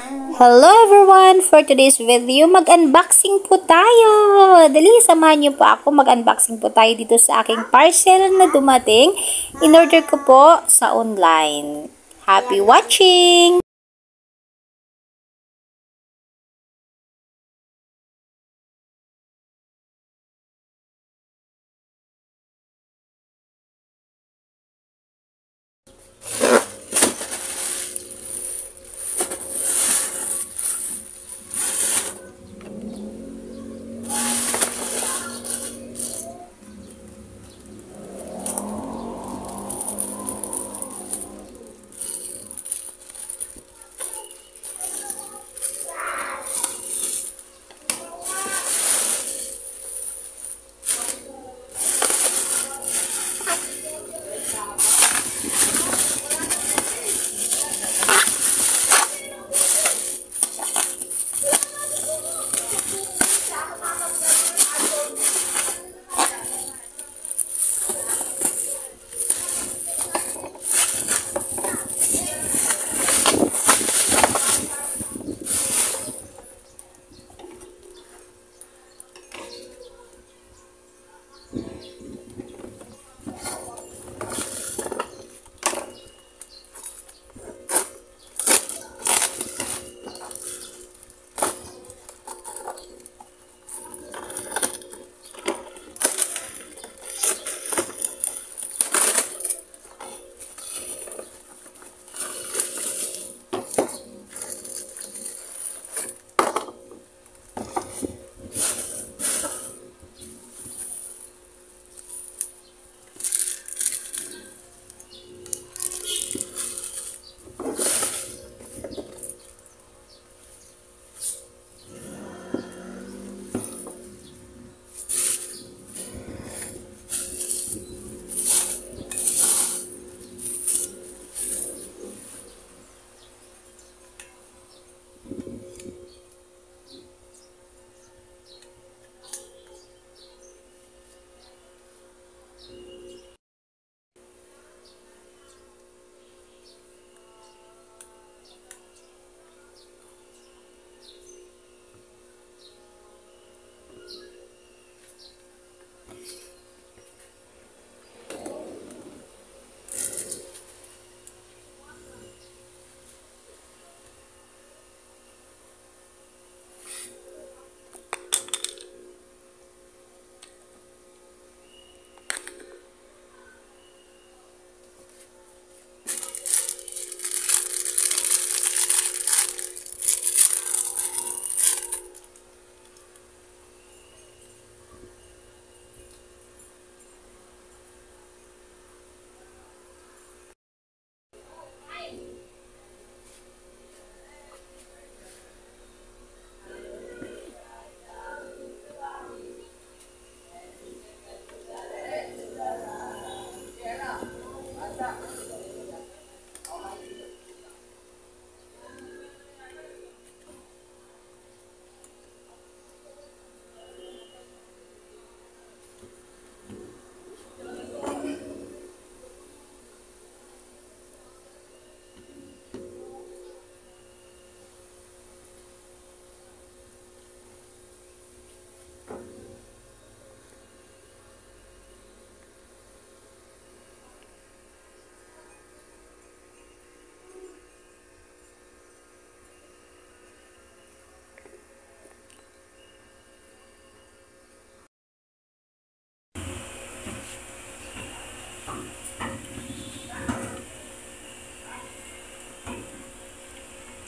Hello everyone! For today's video, mag-unboxing po tayo! Dali, samahan niyo po ako. Mag-unboxing po tayo dito sa aking parcel na dumating. In-order ko po sa online. Happy watching!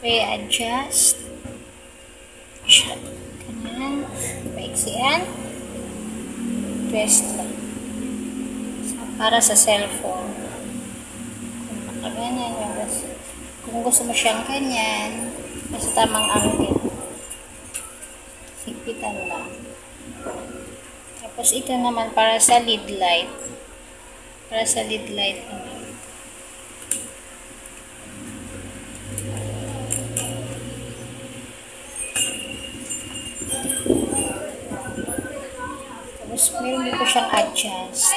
I-adjust. Ganyan. Paiksian. Press lang. Para sa cellphone. Kung nakaganyan, kung gusto mo siyang ganyan, nasa tamang angle. Sigpitan lang. Tapos ito naman para sa lead light. Para sa lead light naman. Tapos meron dito siyang adjust.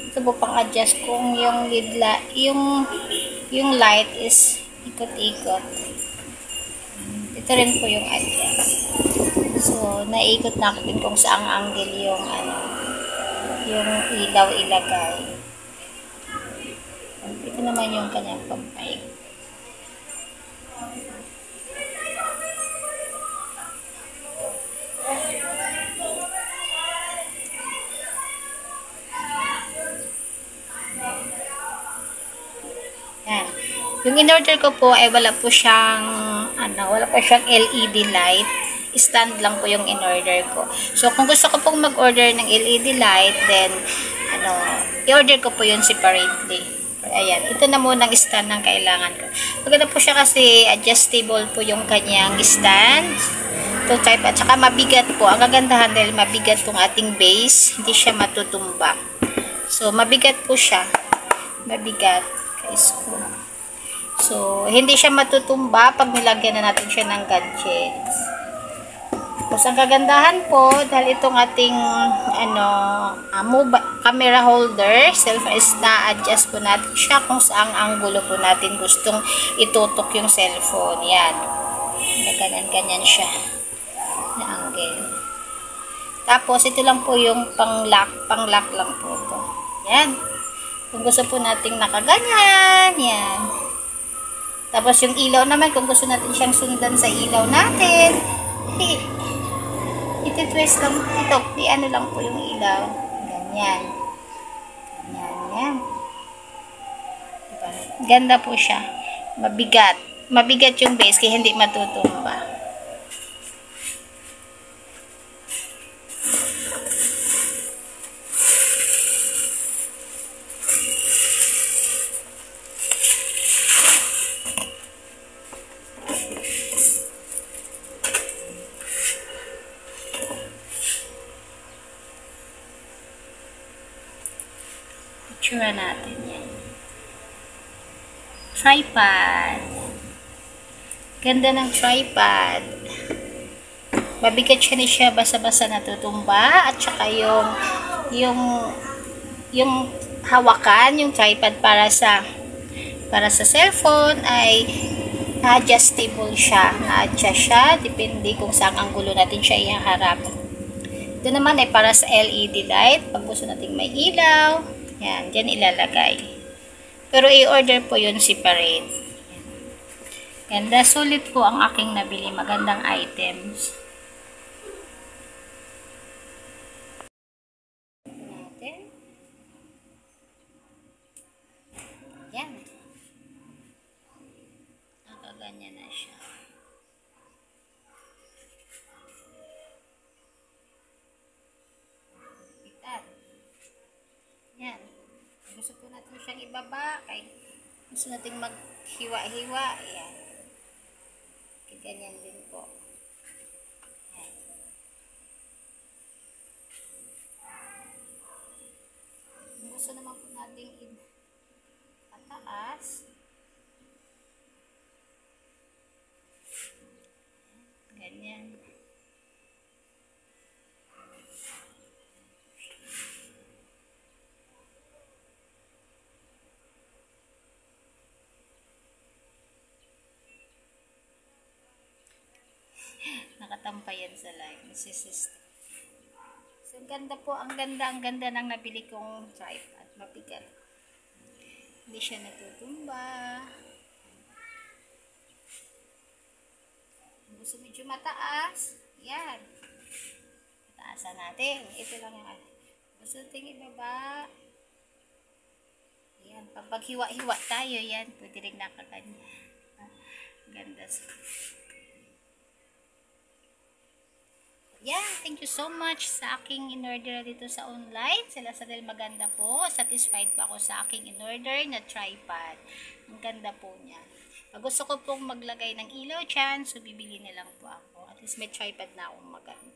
Ito Ito po pang-adjust kung yung yung light is ikot-ikot. Ito rin po yung adjust. So, naikot natin kung saang angle yung yung ilaw ilagay. Ito naman yung kanyang pampay. Yan. Yung in-order ko po ay wala pa siyang LED light. Stand lang po yung in-order ko. So, kung gusto ko pong mag-order ng LED light, then, i-order ko po yun separately. Ayan. Ito na muna ang stand ng kailangan ko. Maganda po siya kasi adjustable po yung kanyang stand. Ito type at saka mabigat po. Ang kagandahan dahil mabigat tong ating base, hindi siya matutumba. So, mabigat po siya. Mabigat. Screw. So, hindi siya matutumba pag nilagyan na natin siya ng gadgets. Tapos, ang kagandahan po, dahil itong ating camera holder, na-adjust po natin siya kung saang anggulo po natin gustong itutok yung cellphone. Yan. Ganyan-ganyan siya na angle. Tapos, ito lang po yung pang-lock lang po ito. Yan. Kung gusto po nating nakaganyan, yan. Tapos yung ilaw naman, kung gusto natin siyang sundan sa ilaw natin, iti-twist lang, lang po yung ilaw. Ganyan. Ganyan. Diba? Ganda po siya. Mabigat. Mabigat yung base, kaya hindi matutumba. Picture natin yan. Tripod. Ganda ng tripod. Mabigat siya basa-basa natutumba. At saka yung hawakan, yung tripod para sa cellphone ay adjustable siya. Na-adjust siya. Depende kung saan anggulo natin siya ihaharap. Ito naman ay para sa LED light. Pag gusto natin may ilaw. Yan, dyan ilalagay. Pero i-order po yun separate. Ganda, sulit po ang aking nabili. Magandang items. Natin. Yan. Nakaganyan na siya. Yan. Gusto po natin siyang ibaba. Gusto natin maghiwa-hiwa. Yan. Ganyan din po. Yan. Gusto naman po natin pataas. Ganyan. Nakatampayan sa live. So, ang ganda ng nabili kong tripod. Mabigat. Hindi siya natutumba. Gusto medyo mataas. Yan. Mataasan natin. Ito lang yung gusto natin ibaba. Yan. Pag hiwa-hiwa tayo, yan. Pwede rin nakaganyan. Ganda. Yeah, thank you so much sa aking in-order dito sa online. Sila sa Del maganda po. Satisfied pa ako sa aking in-order na tripod. Ang ganda po niya. Pag gusto ko pong maglagay ng ilaw dyan, so bibili na lang po ako. At least may tripod na akong maganda.